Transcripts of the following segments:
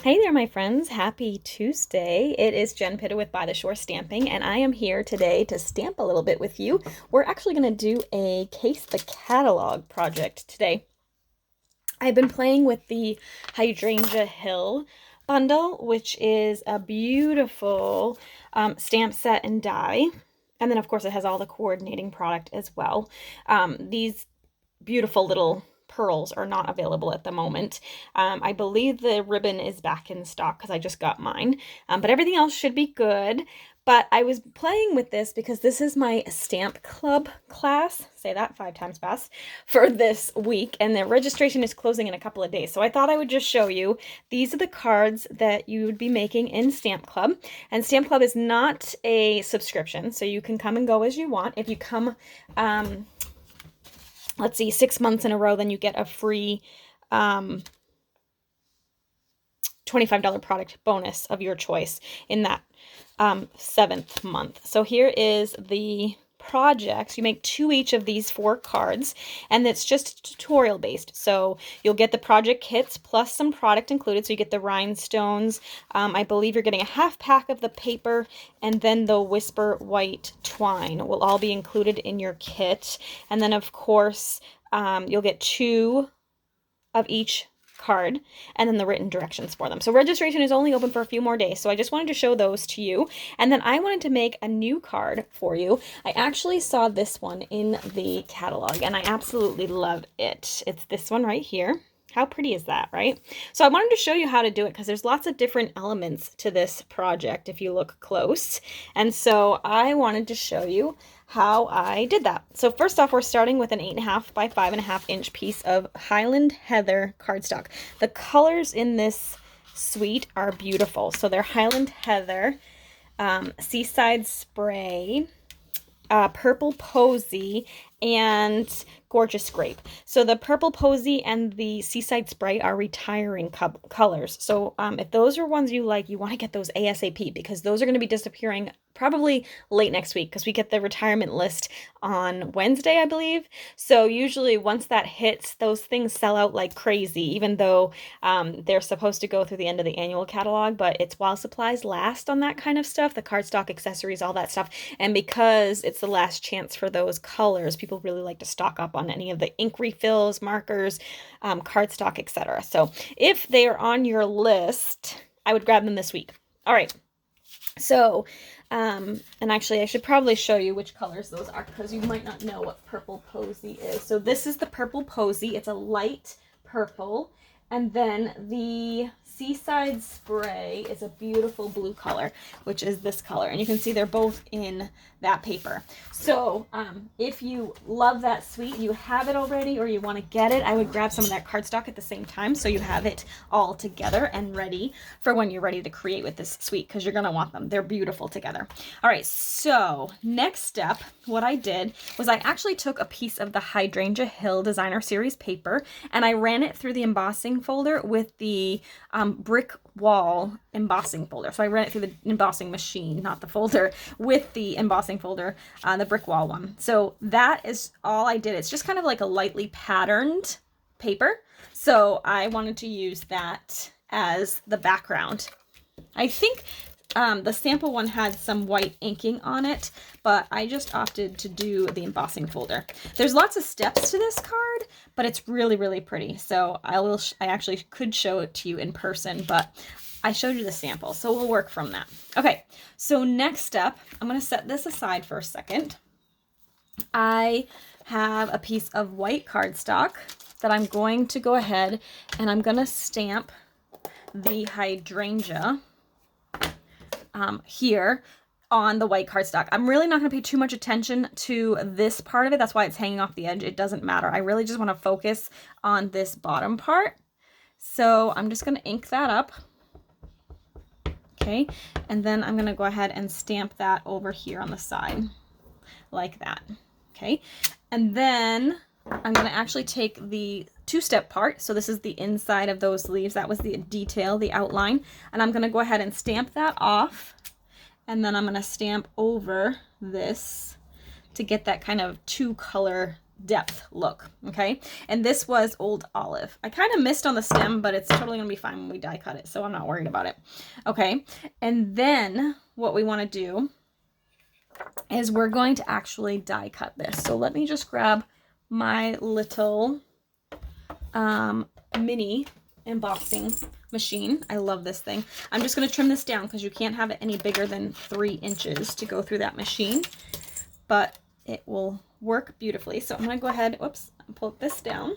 Hey there, my friends. Happy Tuesday. It is Jen Pitta with By the Shore Stamping, and I am here today to stamp a little bit with you. We're actually going to do a Case the Catalog project today. I've been playing with the Hydrangea Hill bundle, which is a beautiful stamp set and die. And then, of course, it has all the coordinating product as well. These beautiful little pearls are not available at the moment. I believe the ribbon is back in stock because I just got mine, but everything else should be good. But I was playing with this because this is my stamp club class, say that 5 times fast, for this week, and the registration is closing in a couple of days. So I thought I would just show you. These are the cards that you would be making in Stamp Club. And Stamp Club is not a subscription, so you can come and go as you want. If you come let's see, 6 months in a row, then you get a free $25 product bonus of your choice in that 7th month. So here is the projects. You make 2 each of these 4 cards, and it's just tutorial based. So you'll get the project kits plus some product included. So you get the rhinestones. I believe you're getting a half pack of the paper, and then the Whisper White twine will all be included in your kit. And then, of course, you'll get 2 of each card and then the written directions for them. So registration is only open for a few more days. So I just wanted to show those to you. And then I wanted to make a new card for you. I actually saw this one in the catalog and I absolutely love it. It's this one right here. How pretty is that, right? So I wanted to show you how to do it because there's lots of different elements to this project if you look close. And so I wanted to show you how I did that. So first off, we're starting with an 8.5 by 5.5 inch piece of Highland Heather cardstock. The colors in this suite are beautiful. So they're Highland Heather, Seaside Spray, Purple Posy, and Gorgeous Grape. So the Purple Posy and the Seaside Spray are retiring colors. So if those are ones you like, you want to get those ASAP because those are going to be disappearing probably late next week because we get the retirement list on Wednesday, I believe. So usually once that hits, those things sell out like crazy, even though they're supposed to go through the end of the annual catalog, but it's while supplies last on that kind of stuff, the cardstock, accessories, all that stuff. And because it's the last chance for those colors, people really like to stock up on any of the ink refills, markers, cardstock, etc. So if they are on your list, I would grab them this week. All right. So, and actually I should probably show you which colors those are because you might not know what Purple Posy is. So this is the Purple Posy. It's a light purple. And then the Seaside Spray is a beautiful blue color, which is this color. And you can see they're both in that paper. So if you love that suite, you have it already, or you want to get it, I would grab some of that cardstock at the same time so you have it all together and ready for when you're ready to create with this suite because you're going to want them. They're beautiful together. All right, so next step, what I did was I actually took a piece of the Hydrangea Hill Designer Series paper and I ran it through the embossing folder with the brick wall embossing folder. So I ran it through the embossing machine, not the folder, with the embossing folder, the brick wall one. So that is all I did. It's just kind of like a lightly patterned paper. So I wanted to use that as the background. I think the sample one had some white inking on it, but I just opted to do the embossing folder. There's lots of steps to this card, but it's really, really pretty. So I actually could show it to you in person, but I showed you the sample, so we'll work from that. Okay, so next up, I'm going to set this aside for a second. I have a piece of white cardstock that I'm going to go ahead and I'm going to stamp the hydrangea here on the white cardstock. I'm really not going to pay too much attention to this part of it. That's why it's hanging off the edge. It doesn't matter. I really just want to focus on this bottom part. So I'm just going to ink that up. Okay, and then I'm going to go ahead and stamp that over here on the side like that. Okay, and then I'm going to actually take the 2-step part. So this is the inside of those leaves. That was the detail, the outline. And I'm going to go ahead and stamp that off. And then I'm going to stamp over this to get that kind of 2-color depth look, okay? And this was Old Olive. I kind of missed on the stem, but it's totally gonna be fine when we die cut it, so I'm not worried about it. Okay, and then what we want to do is we're going to actually die cut this. So let me just grab my little mini embossing machine. I love this thing. I'm just going to trim this down because you can't have it any bigger than 3 inches to go through that machine, but it will work beautifully. So I'm going to go ahead, whoops, pull this down,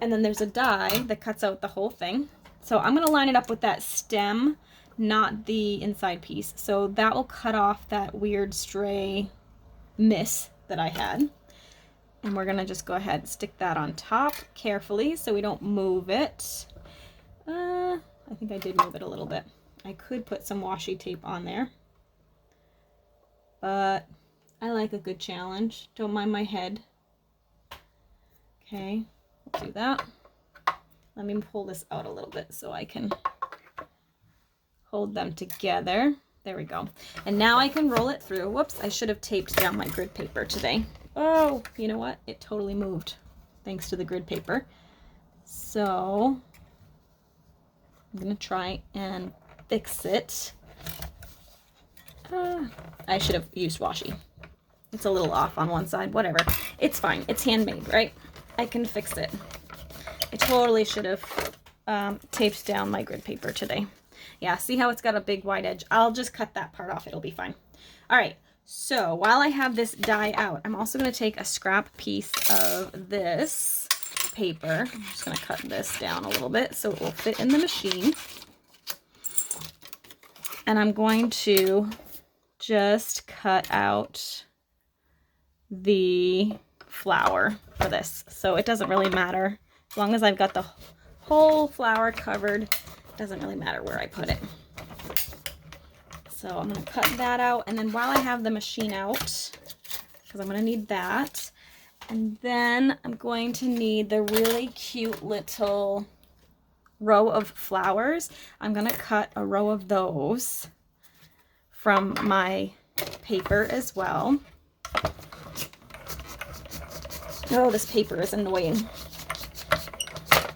and then there's a die that cuts out the whole thing. So I'm going to line it up with that stem, not the inside piece. So that will cut off that weird stray miss that I had. And we're gonna just go ahead and stick that on top carefully so we don't move it. I think I did move it a little bit. I could put some washi tape on there, but I like a good challenge. Don't mind my head. Okay, we'll do that. Let me pull this out a little bit so I can hold them together. There we go. And now I can roll it through. Whoops, I should have taped down my grid paper today. Oh, you know what? It totally moved thanks to the grid paper. So I'm gonna try and fix it. I should have used washi. It's a little off on one side, whatever. It's fine, it's handmade, right? I can fix it. I totally should have taped down my grid paper today. Yeah, see how it's got a big wide edge? I'll just cut that part off, it'll be fine. All right. So while I have this die out, I'm also going to take a scrap piece of this paper. I'm just going to cut this down a little bit so it will fit in the machine. And I'm going to just cut out the flower for this. So it doesn't really matter. As long as I've got the whole flower covered, it doesn't really matter where I put it. So I'm going to cut that out, and then while I have the machine out, because I'm going to need that, and then I'm going to need the really cute little row of flowers. I'm going to cut a row of those from my paper as well. Oh, this paper is annoying.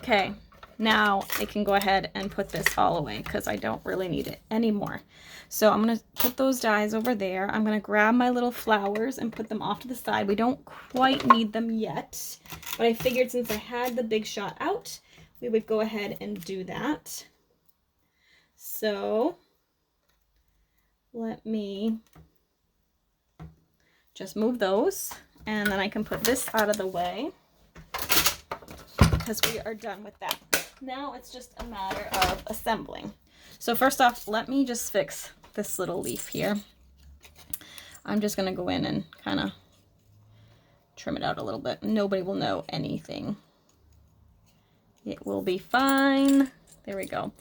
Okay, now I can go ahead and put this all away because I don't really need it anymore. So I'm going to put those dies over there. I'm going to grab my little flowers and put them off to the side. We don't quite need them yet, but I figured since I had the Big Shot out, we would go ahead and do that. So let me just move those, and then I can put this out of the way because we are done with that. Now it's just a matter of assembling. So first off, let me just fix this little leaf here. I'm just going to go in and kind of trim it out a little bit. Nobody will know anything. It will be fine. There we go.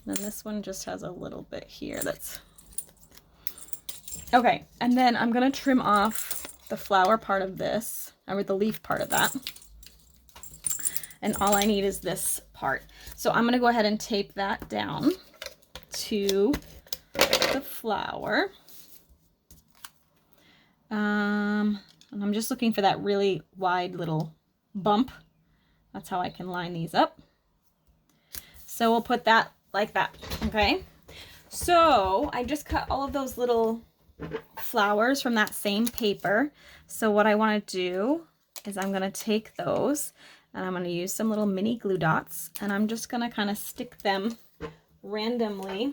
And then this one just has a little bit here that's... Okay, and then I'm going to trim off the flower part of this, or the leaf part of that. And all I need is this part. So I'm going to go ahead and tape that down to the flower. And I'm just looking for that really wide little bump. That's how I can line these up. So we'll put that like that, okay? So I just cut all of those little flowers from that same paper. So what I want to do is I'm going to take those and I'm going to use some little mini glue dots, and I'm just going to kind of stick them randomly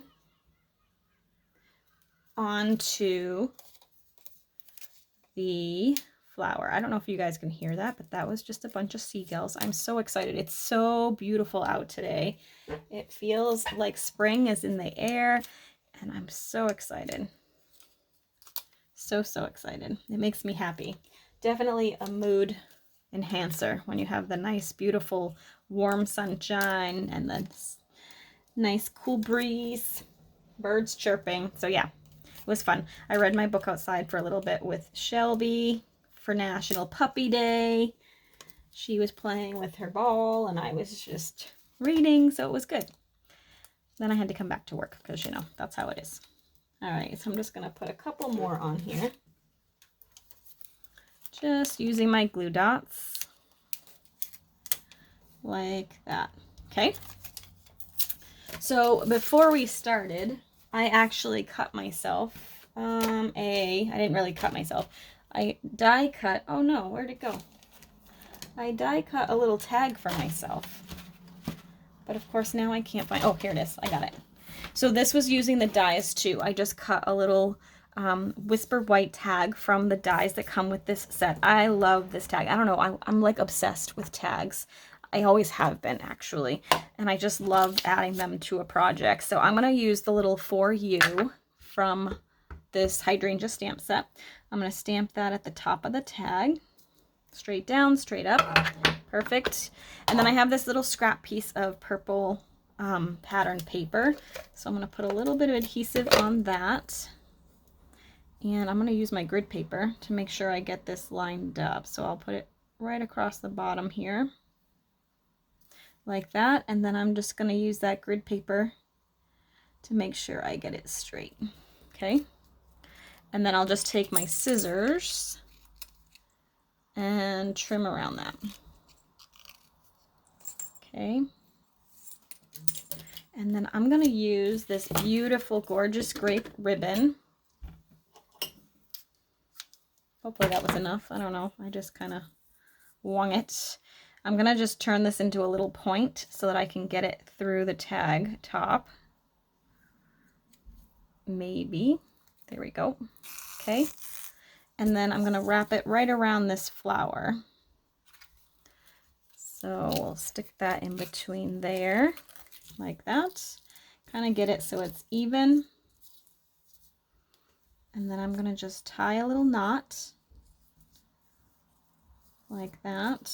onto the flower. I don't know if you guys can hear that, but that was just a bunch of seagulls. I'm so excited. It's so beautiful out today. It feels like spring is in the air, and I'm so excited. So excited. It makes me happy. Definitely a mood enhancer when you have the nice, beautiful, warm sunshine and the nice, cool breeze, birds chirping. So yeah, it was fun. I read my book outside for a little bit with Shelby for National Puppy Day. She was playing with her ball and I was just reading, so it was good. Then I had to come back to work because, you know, that's how it is. All right, so I'm just going to put a couple more on here. Just using my glue dots like that. Okay. So before we started, I actually cut myself I didn't really cut myself. I die cut. Oh no, where'd it go? I die cut a little tag for myself. But of course now I can't find, oh, here it is. I got it. So this was using the dies too. I just cut a little Whisper White tag from the dies that come with this set. I love this tag. I don't know, I'm like obsessed with tags. I always have been, actually, and I just love adding them to a project. So I'm going to use the little For You from this Hydrangea stamp set. I'm going to stamp that at the top of the tag, straight down, straight up. Perfect. And then I have this little scrap piece of purple pattern paper. So I'm going to put a little bit of adhesive on that. And I'm going to use my grid paper to make sure I get this lined up. So I'll put it right across the bottom here, like that. And then I'm just going to use that grid paper to make sure I get it straight. Okay. And then I'll just take my scissors and trim around that. Okay. And then I'm going to use this beautiful, gorgeous grape ribbon. Hopefully that was enough. I don't know. I just kind of wung it. I'm going to just turn this into a little point so that I can get it through the tag top. Maybe. There we go. Okay. And then I'm going to wrap it right around this flower. So we'll stick that in between there, like that. Kind of get it so it's even. And then I'm going to just tie a little knot, like that.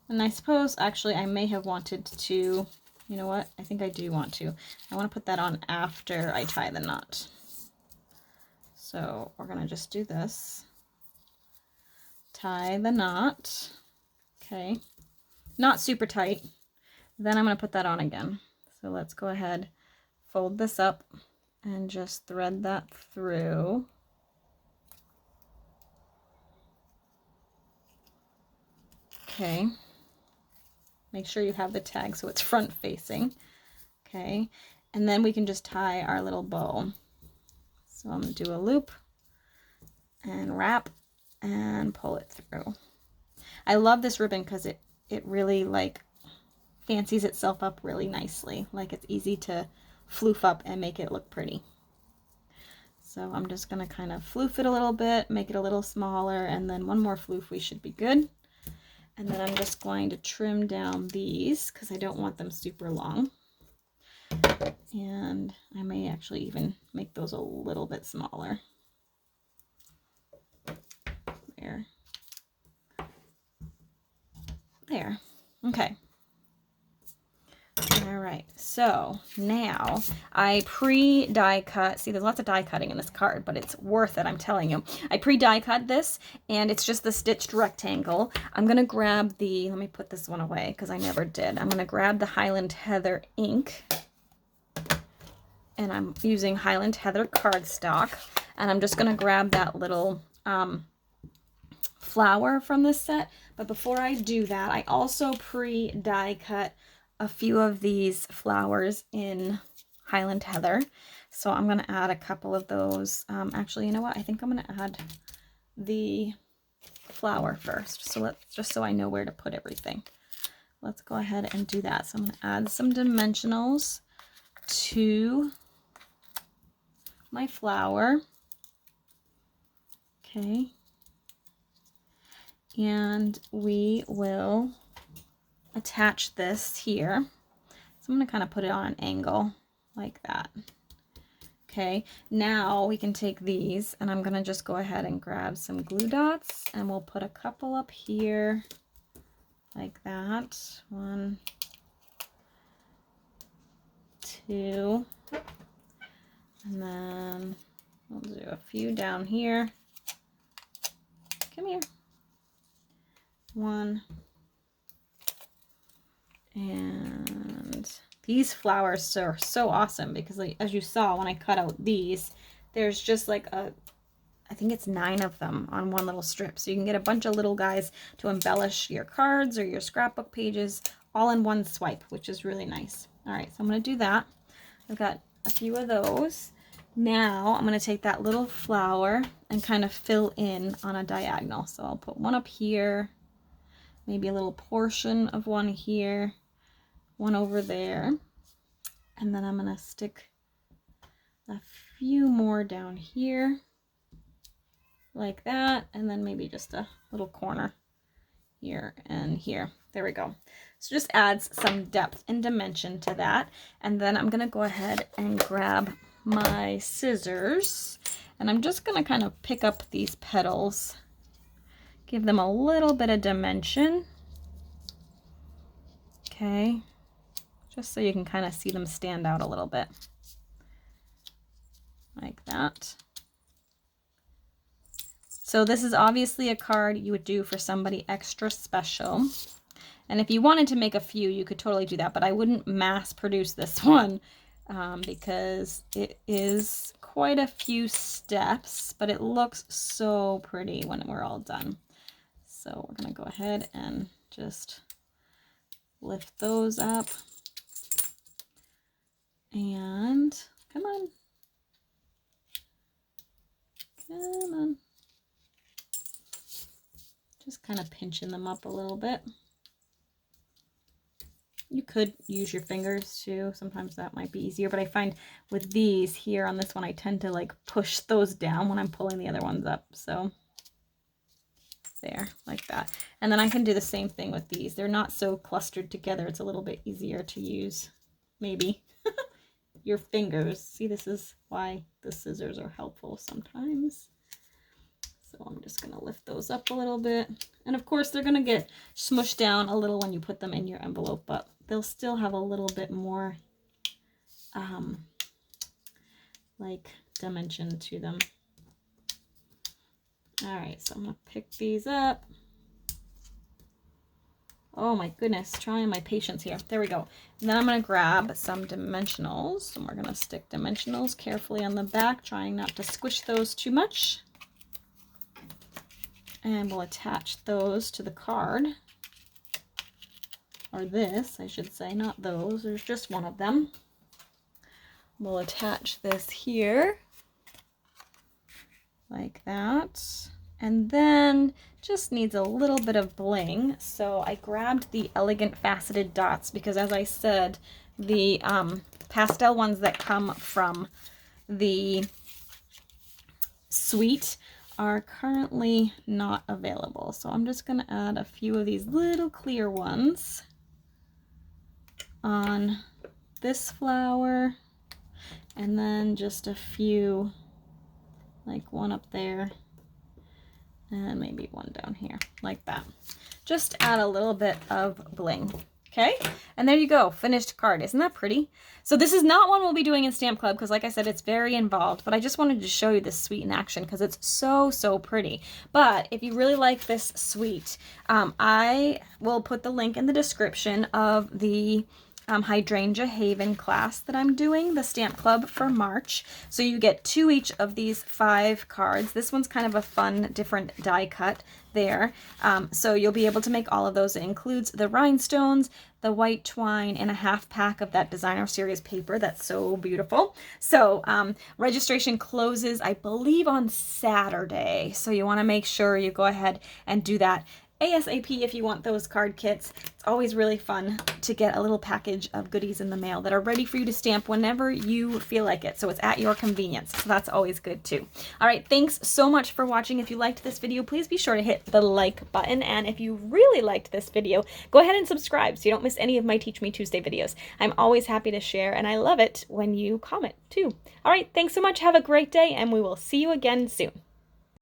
And I suppose, actually, I may have wanted to, you know what? I think I do want to. I want to put that on after I tie the knot. So we're going to just do this. Tie the knot. Okay. Not super tight. Then I'm going to put that on again. So let's go ahead, fold this up, and just thread that through. Okay. Make sure you have the tag so it's front facing. Okay. And then we can just tie our little bow. So I'm going to do a loop and wrap and pull it through. I love this ribbon because it really like fancies itself up really nicely. Like it's easy to floof up and make it look pretty. So I'm just going to kind of floof it a little bit, make it a little smaller, and then one more floof, we should be good. And then I'm just going to trim down these because I don't want them super long. And I may actually even make those a little bit smaller. There. There. Okay. All right, so now I pre-die cut. See, there's lots of die cutting in this card, but it's worth it, I'm telling you. I pre-die cut this, and it's just the stitched rectangle. I'm going to grab the, let me put this one away because I never did. I'm going to grab the Highland Heather ink, and I'm using Highland Heather cardstock, and I'm just going to grab that little flower from this set. But before I do that, I also pre-die cut a few of these flowers in Highland Heather. So I'm going to add a couple of those. Actually, you know what? I think I'm going to add the flower first. So let's, just so I know where to put everything. Let's go ahead and do that. So I'm going to add some dimensionals to my flower. Okay. And we will attach this here. So I'm going to kind of put it on an angle like that. Okay, now we can take these, and I'm going to just go ahead and grab some glue dots, and we'll put a couple up here like that. 1, 2, and then we'll do a few down here. Come here. 1. And these flowers are so awesome because, like, as you saw when I cut out these, there's just like a I think it's 9 of them on one little strip. So you can get a bunch of little guys to embellish your cards or your scrapbook pages all in one swipe, which is really nice. All right, so I'm going to do that. I've got a few of those. Now I'm going to take that little flower and kind of fill in on a diagonal. So I'll put one up here, maybe a little portion of one here, one over there, and then I'm going to stick a few more down here like that, and then maybe just a little corner here and here. There we go. So just adds some depth and dimension to that. And then I'm gonna go ahead and grab my scissors, and I'm just gonna kind of pick up these petals, give them a little bit of dimension. Okay, just so you can kind of see them stand out a little bit. Like that. So this is obviously a card you would do for somebody extra special. And if you wanted to make a few, you could totally do that, but I wouldn't mass produce this one because it is quite a few steps, but it looks so pretty when we're all done. So we're gonna go ahead and just lift those up. And come on. Come on. Just kind of pinching them up a little bit. You could use your fingers too. Sometimes that might be easier, but I find with these here on this one, I tend to like push those down when I'm pulling the other ones up. So there, like that. And then I can do the same thing with these. They're not so clustered together. It's a little bit easier to use, maybe, your fingers. See, this is why the scissors are helpful sometimes. So I'm just going to lift those up a little bit. And of course, they're going to get smushed down a little when you put them in your envelope, but they'll still have a little bit more like dimension to them. All right, so I'm going to pick these up. Oh my goodness, trying my patience here. There we go. And then I'm going to grab some dimensionals, and we're going to stick dimensionals carefully on the back, trying not to squish those too much. And we'll attach those to the card, or this, I should say, not those. There's just one of them. We'll attach this here, like that. And then just needs a little bit of bling. So I grabbed the Elegant Faceted Dots because, as I said, the pastel ones that come from the suite are currently not available. So I'm just going to add a few of these little clear ones on this flower, and then just a few, like one up there, and maybe one down here, like that. Just add a little bit of bling. Okay, and there you go, finished card. Isn't that pretty? So this is not one we'll be doing in Stamp Club because, like I said, it's very involved, but I just wanted to show you this suite in action because it's so, so pretty. But if you really like this suite, I will put the link in the description of the Hydrangea Haven class that I'm doing, the Stamp Club for March. So you get 2 each of these 5 cards. This one's kind of a fun, different die cut there. So you'll be able to make all of those. It includes the rhinestones, the white twine, and a half pack of that designer series paper that's so beautiful. So registration closes, I believe, on Saturday. So you want to make sure you go ahead and do that ASAP if you want those card kits. It's always really fun to get a little package of goodies in the mail that are ready for you to stamp whenever you feel like it. So it's at your convenience. So that's always good too. All right, thanks so much for watching. If you liked this video, please be sure to hit the like button. And if you really liked this video, go ahead and subscribe so you don't miss any of my Teach Me Tuesday videos. I'm always happy to share, and I love it when you comment too. All right, thanks so much. Have a great day, and we will see you again soon.